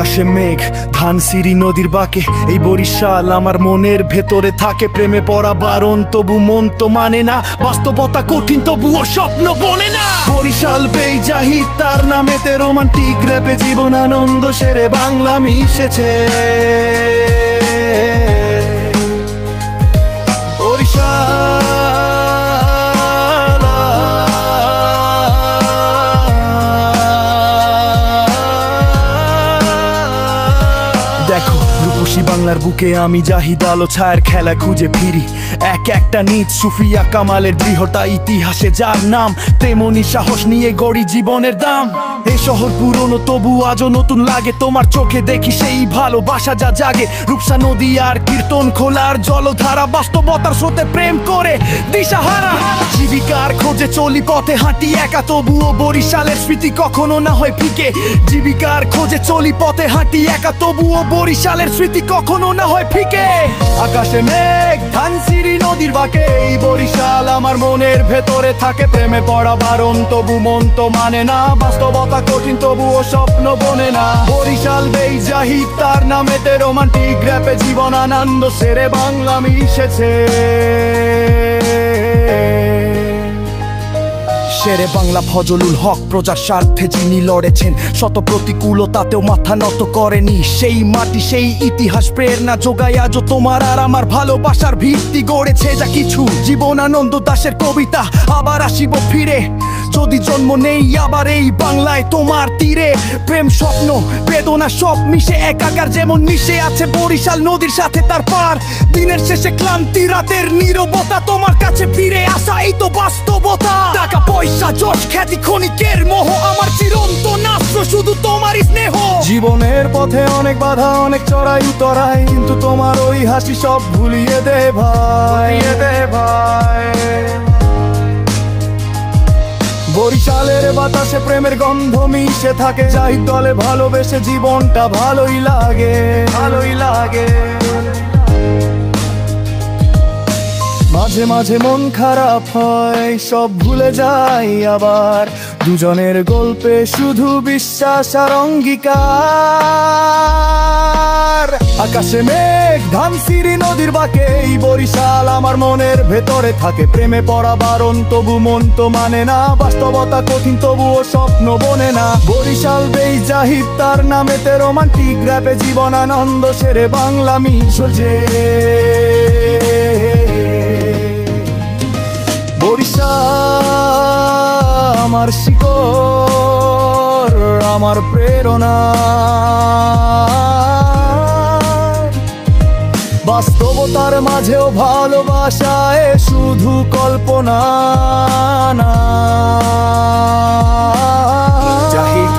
আকাশে মেঘ, ধানসিঁড়ি নদীর বাঁকে, এই বরিশাল আমার মনের ভেতরে থাকে। প্রেমে পড়া বারণ তবু মন তো মানে না, বাস্তবতা কঠিন তবুও স্বপ্ন বলে না। বরিশাল বেই জাহিদ তার নামেতে রোমান্টিক র্যাপে জীবন আনন্দ সেরে বাংলা মিশেছে। দেখো রূপসী বাংলার বুকে আমি জাহিদ আলো ছায়ার খেলা খুঁজে ফিরি। এক একটা নিজ সুফিয়া কামালের দৃঢ়তা ইতিহাসে যার নাম, তেমনি সাহস নিয়ে গড়ি জীবনের দাম। এই শহর পুরনো তবু আজও নতুন লাগে, তোমার চোখে দেখি সেই ভালোবাসা যা জাগে। রূপসা নদী আর কীর্তন খোলার জলধারা, বাস্তবতার স্রোতে প্রেম করে দিশাহারা। জীবিকার খোঁজে চলি পথে হাঁটি একা, তবুও বরিশালের স্মৃতি কখনো না হয় ফিকে। জীবিকার খোঁজে চলি পথে হাঁটি একা, তবুও বরিশালের স্মৃতি কখনো না হয় ফিকে। আকাশে মেঘ, ধানসিঁড়ি নদীর বাঁকে, এই বরিশাল আমার মনের ভেতরে থাকে। প্রেমে পড়া বারণ তবু মন তো মানে না, বাস্তবতা কঠিন তবুও স্বপ্ন বনে না। বরিশাল বেই জাহিদ তার নামেতে রোমান্টিক র্যাপে জীবন আনন্দ সেরে বাংলা মিশেছে। শেরে বাংলা ফজলুল হক প্রজার স্বার্থে যিনি লড়েছেন, শত প্রতিকূলতাতেও মাথা নত করেনি। সেই মাটি সেই ইতিহাস প্রেরণা যোগায় আজও তোমার আর আমার ভালোবাসার ভিত্তি গড়েছে যা কিছু। জীবনানন্দ দাশের কবিতা, আবার আসিব ফিরে, যদি জন্ম নেই আবার এই বাংলায় তোমার তীরে। প্রেম স্বপ্ন বেদনা সব মিশে একাকার, যেমন মিশে আছে বরিশাল নদীর সাথে তার পার। দিনের শেষে ক্লান্তি রাতের নীরবতা, তোমার কাছে ফিরে আসা এই তো বাস্তবতা। টাকা পয়সা যশ খ্যাতি ক্ষণিকের মোহ, আমার চিরন্তন আশ্রয় শুধু তোমারই স্নেহ। জীবনের পথে অনেক বাধা অনেক চড়াই উতরাই, কিন্তু তোমার ওই হাসি সব ভুলিয়ে দে ভাই, দে ভাই। বরিশালের বাতাসে প্রেমের গন্ধ মিশে থাকে, যাই দলে ভালোবেসে জীবনটা ভালোই লাগে, ভালোই লাগে। মাঝে মাঝে মন খারাপ হয়, সব ভুলে যাই আবার, দুজনের গল্পে শুধু বিশ্বাস আর অঙ্গীকার। আকাশে মেঘ, ধানসিঁড়ি নদীর বাঁকে, এই বরিশাল আমার মনের ভেতরে থাকে। প্রেমে পড়া বারণ তবু মন তো মানে না, বাস্তবতা কঠিন তবুও স্বপ্ন বনে না। বরিশাল বেই জাহিদ তার নামেতে রোমান্টিক র্যাপে জীবন আনন্দ সেরে বাংলা মিশেছে। বরিশাল আমার শিকড়, আমার প্রেরণা, বাস্তবতার মাঝেও ভালোবাসায় শুধু কল্পনা না। জাহিদ।